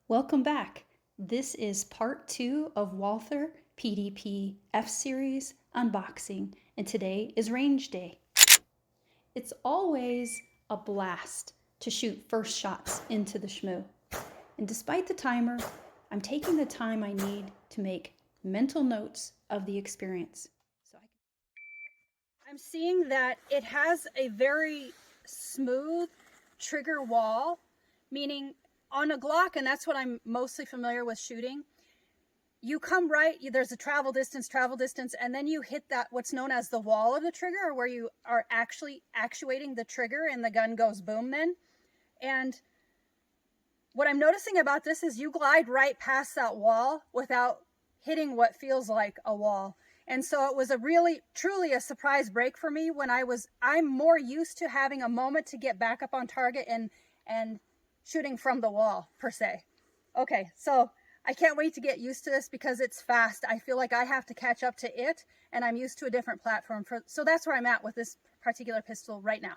Welcome back. This is part 2 of Walther PDP F Series unboxing, and today is range day. It's always a blast to shoot first shots into the shmoo. And despite the timer, I'm taking the time I need to make mental notes of the experience. I'm seeing that it has a very smooth trigger wall, meaning on a Glock, and that's what I'm mostly familiar with shooting, you come right, there's a travel distance, and then you hit that what's known as the wall of the trigger, or where you are actually actuating the trigger and the gun goes boom then. And what I'm noticing about this is you glide right past that wall without hitting what feels like a wall. And so it was truly a surprise break for me when I'm more used to having a moment to get back up on target and shooting from the wall per se. Okay, so I can't wait to get used to this because it's fast. I feel like I have to catch up to it, and I'm used to a different platform. So that's where I'm at with this particular pistol right now.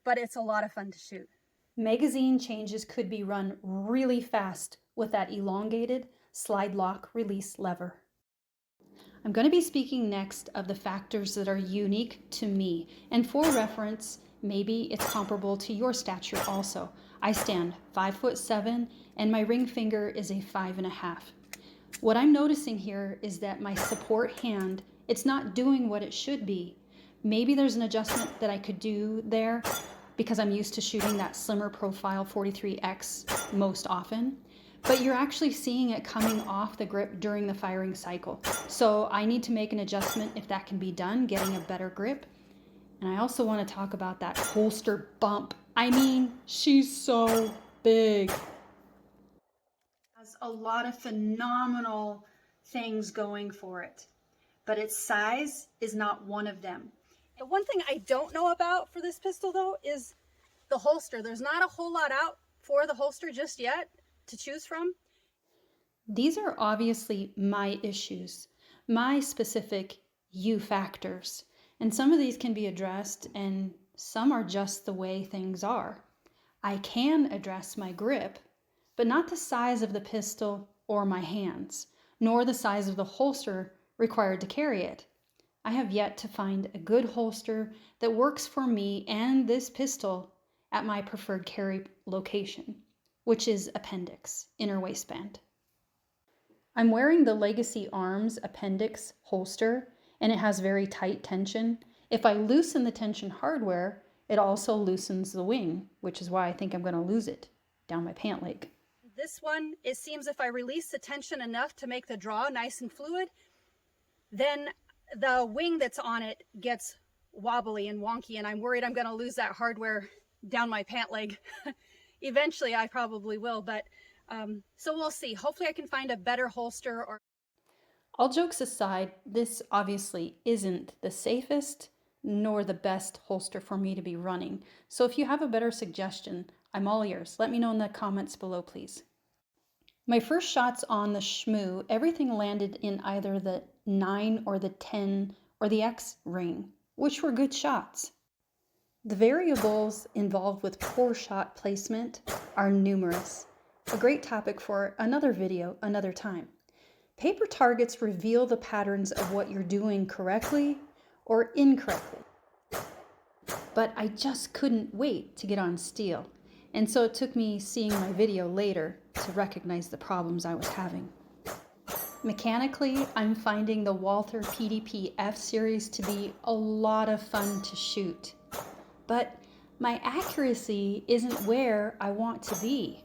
But it's a lot of fun to shoot. Magazine changes could be run really fast with that elongated slide lock release lever. I'm going to be speaking next of the factors that are unique to me, and for reference, maybe it's comparable to your stature also. I stand 5'7" and my ring finger is a 5.5. What I'm noticing here is that my support hand, it's not doing what it should be. Maybe there's an adjustment that I could do there because I'm used to shooting that slimmer profile 43X most often. But you're actually seeing it coming off the grip during the firing cycle. So I need to make an adjustment if that can be done, getting a better grip. And I also want to talk about that holster bump. I mean, she's so big. Has a lot of phenomenal things going for it, but its size is not one of them. The one thing I don't know about for this pistol though is the holster. There's not a whole lot out for the holster just yet to choose from. These are obviously my issues, my specific you factors, and some of these can be addressed and some are just the way things are. I can address my grip, but not the size of the pistol or my hands, nor the size of the holster required to carry it. I have yet to find a good holster that works for me and this pistol at my preferred carry location, which is appendix, inner waistband. I'm wearing the Legacy Arms appendix holster, and it has very tight tension. If I loosen the tension hardware, it also loosens the wing, which is why I think I'm going to lose it down my pant leg. This one, it seems if I release the tension enough to make the draw nice and fluid, then the wing that's on it gets wobbly and wonky, and I'm worried I'm going to lose that hardware down my pant leg. Eventually I probably will, but so we'll see. Hopefully I can find a better holster. Or all jokes aside, this obviously isn't the safest nor the best holster for me to be running. So if you have a better suggestion, I'm all ears. Let me know in the comments below, please. My first shots on the shmoo, everything landed in either the 9 or the 10 or the X ring, which were good shots. The variables involved with poor shot placement are numerous. A great topic for another video, another time. Paper targets reveal the patterns of what you're doing correctly or incorrectly. But I just couldn't wait to get on steel. And so it took me seeing my video later to recognize the problems I was having. Mechanically, I'm finding the Walther PDP F Series to be a lot of fun to shoot. But my accuracy isn't where I want to be.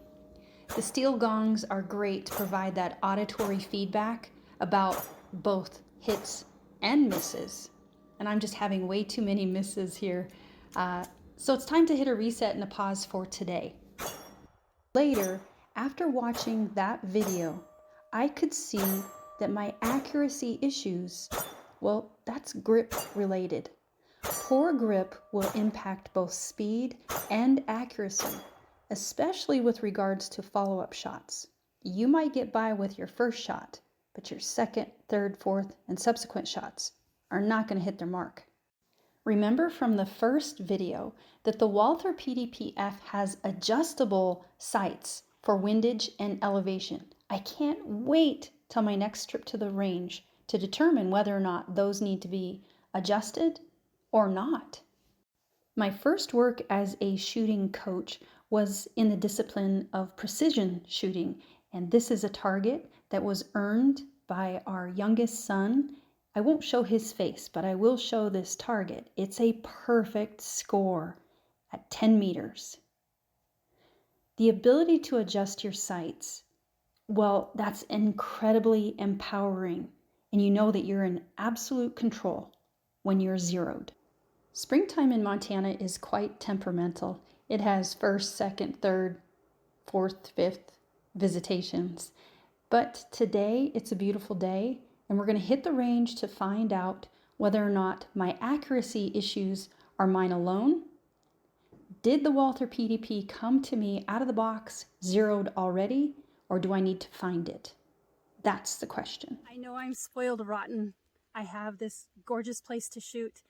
The steel gongs are great to provide that auditory feedback about both hits and misses. And I'm just having way too many misses here. So it's time to hit a reset and a pause for today. Later, after watching that video, I could see that my accuracy issues, well, that's grip related. Poor grip will impact both speed and accuracy, especially with regards to follow-up shots. You might get by with your first shot, but your second, third, fourth, and subsequent shots are not going to hit their mark. Remember from the first video that the Walther PDP F has adjustable sights for windage and elevation. I can't wait till my next trip to the range to determine whether or not those need to be adjusted or not. My first work as a shooting coach was in the discipline of precision shooting, and this is a target that was earned by our youngest son. I won't show his face, but I will show this target. It's a perfect score at 10 meters. The ability to adjust your sights, well, that's incredibly empowering, and you know that you're in absolute control when you're zeroed. Springtime in Montana is quite temperamental. It has first, second, third, fourth, fifth visitations. But today it's a beautiful day, and we're going to hit the range to find out whether or not my accuracy issues are mine alone. Did the Walther PDP come to me out of the box, zeroed already, or do I need to find it? That's the question. I know I'm spoiled rotten. I have this gorgeous place to shoot.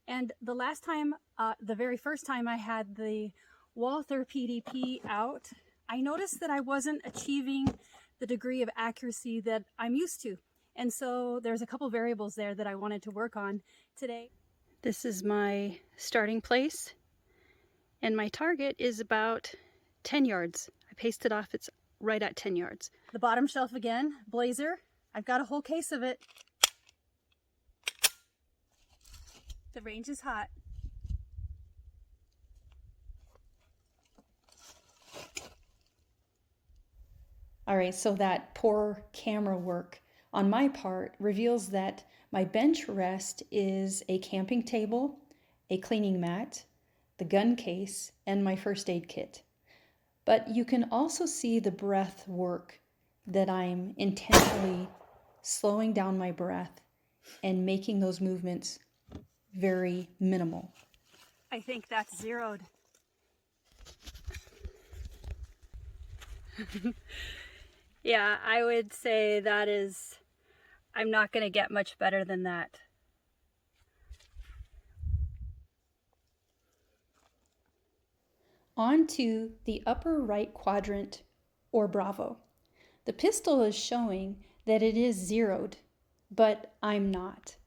And the last time, the very first time I had the Walther PDP out, I noticed that I wasn't achieving the degree of accuracy that I'm used to. And so there's a couple variables there that I wanted to work on today. This is my starting place, and my target is about 10 yards. I pasted off, it's right at 10 yards. The bottom shelf again, Blazer. I've got a whole case of it. The range is hot. All right, so that poor camera work on my part reveals that my bench rest is a camping table, a cleaning mat, the gun case, and my first aid kit. But you can also see the breath work that I'm intentionally slowing down my breath and making those movements very minimal. I think that's zeroed. Yeah, I would say that is, I'm not going to get much better than that. On to the upper right quadrant, or Bravo. The pistol is showing that it is zeroed, but I'm not.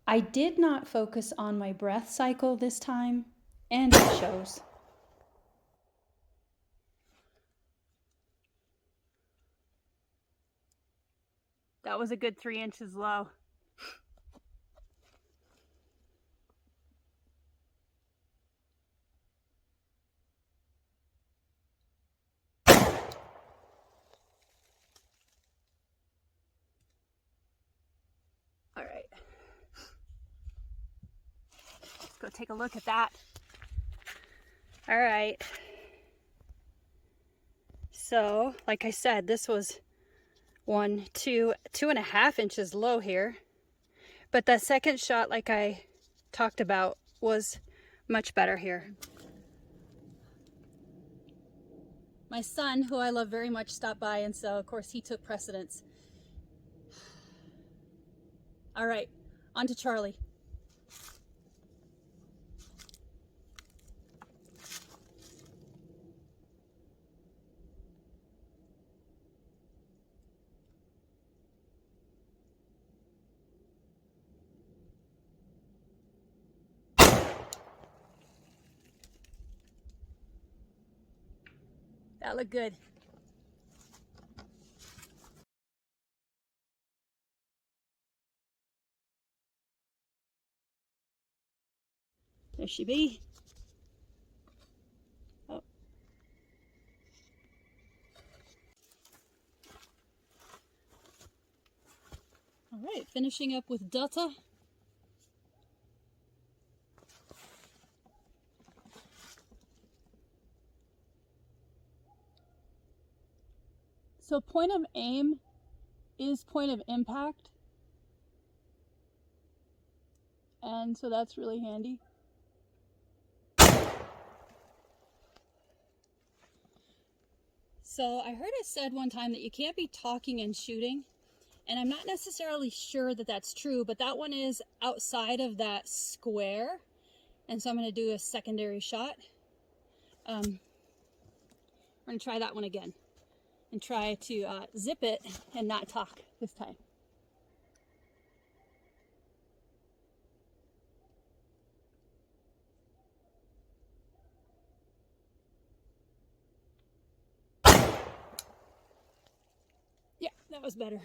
I did not focus on my breath cycle this time, and it shows. That was a good 3 inches low. All right. Let's go take a look at that. All right. So, like I said, this was 2.5 inches low here. But that second shot, like I talked about, was much better here. My son, who I love very much, stopped by, and so of course he took precedence. All right, on to Charlie. That looked good. There she be. Oh. All right, finishing up with Delta. So point of aim is point of impact. And so that's really handy. So I heard it said one time that you can't be talking and shooting, and I'm not necessarily sure that that's true, but that one is outside of that square, and so I'm going to do a secondary shot. We're gonna try that one again and try to zip it and not talk this time. Yeah, that was better.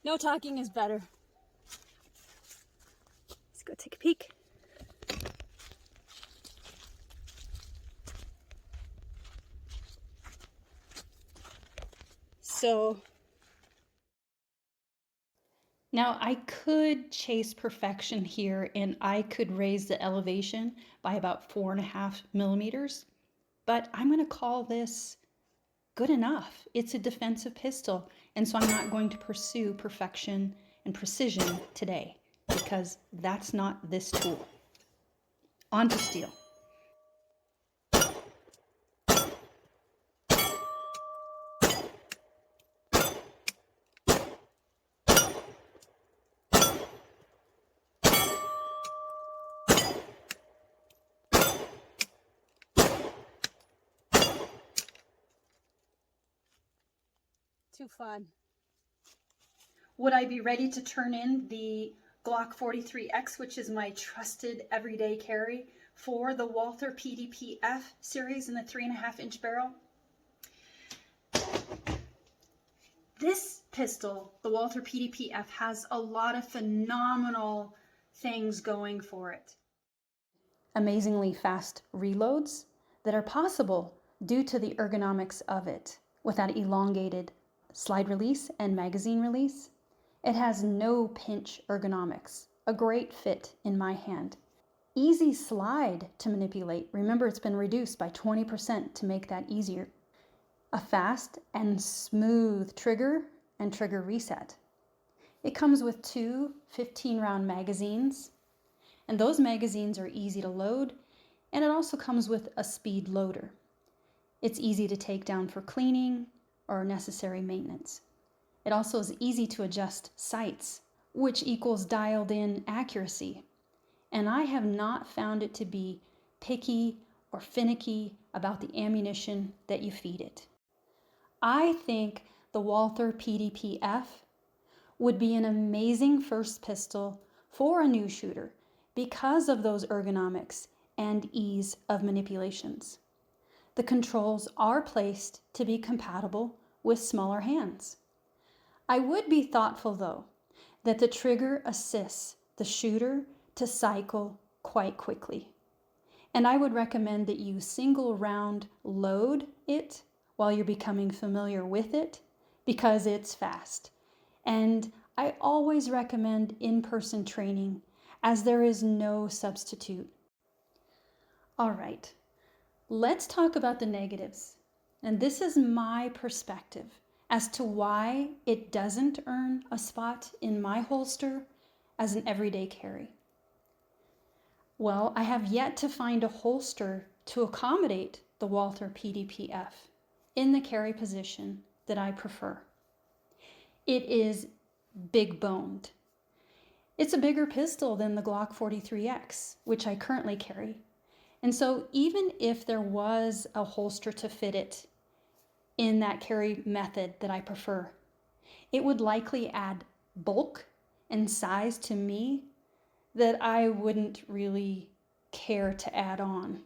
No talking is better. Let's go take a peek. So now I could chase perfection here and I could raise the elevation by about 4.5 millimeters, but I'm going to call this good enough. It's a defensive pistol, and so I'm not going to pursue perfection and precision today because that's not this tool. On to steel. too fun. Would I be ready to turn in the Glock 43X, which is my trusted everyday carry, for the Walther PDP F Series in the 3.5-inch barrel? This pistol, the Walther PDP F, has a lot of phenomenal things going for it. Amazingly fast reloads that are possible due to the ergonomics of it, with that elongated slide release and magazine release. It has no pinch ergonomics, a great fit in my hand. Easy slide to manipulate. Remember, it's been reduced by 20% to make that easier. A fast and smooth trigger and trigger reset. It comes with two 15-round magazines, and those magazines are easy to load, and it also comes with a speed loader. It's easy to take down for cleaning or necessary maintenance. It also is easy to adjust sights, which equals dialed in accuracy. And I have not found it to be picky or finicky about the ammunition that you feed it. I think the Walther PDP F would be an amazing first pistol for a new shooter because of those ergonomics and ease of manipulations. The controls are placed to be compatible with smaller hands. I would be thoughtful, though, that the trigger assists the shooter to cycle quite quickly. And I would recommend that you single round load it while you're becoming familiar with it because it's fast. And I always recommend in-person training as there is no substitute. All right, let's talk about the negatives. And this is my perspective as to why it doesn't earn a spot in my holster as an everyday carry. Well, I have yet to find a holster to accommodate the Walther PDP F in the carry position that I prefer. It is big boned. It's a bigger pistol than the Glock 43X, which I currently carry. And so even if there was a holster to fit it in that carry method that I prefer, it would likely add bulk and size to me that I wouldn't really care to add on.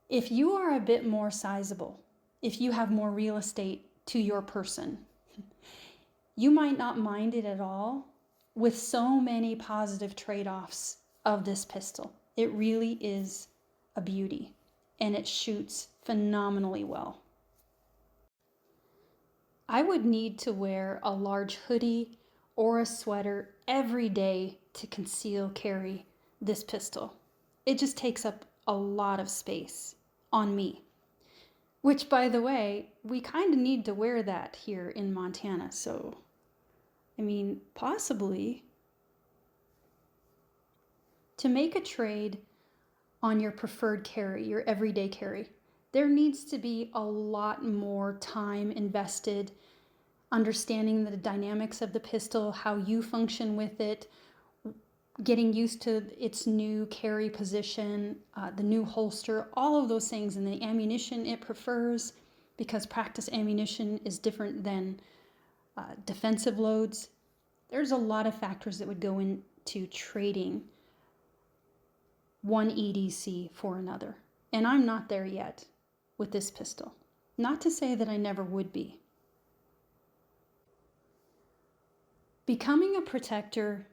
If you are a bit more sizable, if you have more real estate to your person, you might not mind it at all with so many positive trade-offs of this pistol. It really is a beauty, and it shoots phenomenally well. I would need to wear a large hoodie or a sweater every day to conceal carry this pistol. It just takes up a lot of space on me, which, by the way, we kind of need to wear that here in Montana. So, I mean, possibly to make a trade on your preferred carry, your everyday carry, there needs to be a lot more time invested understanding the dynamics of the pistol, how you function with it, getting used to its new carry position, the new holster, all of those things, and the ammunition it prefers, because practice ammunition is different than defensive loads. There's a lot of factors that would go into trading one EDC for another. And I'm not there yet with this pistol. Not to say that I never would be. Becoming a protector,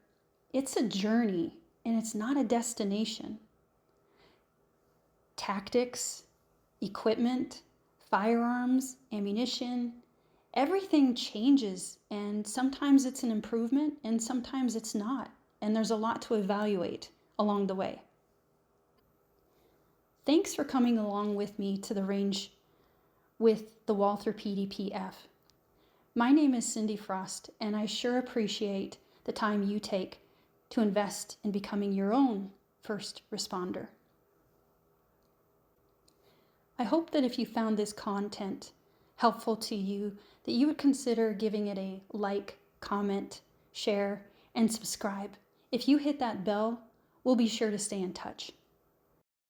it's a journey and it's not a destination. Tactics, equipment, firearms, ammunition, everything changes, and sometimes it's an improvement and sometimes it's not. And there's a lot to evaluate along the way. Thanks for coming along with me to the range with the Walther PDP F. My name is Cindy Frost, and I sure appreciate the time you take to invest in becoming your own first responder. I hope that if you found this content helpful to you, that you would consider giving it a like, comment, share, and subscribe. If you hit that bell, we'll be sure to stay in touch.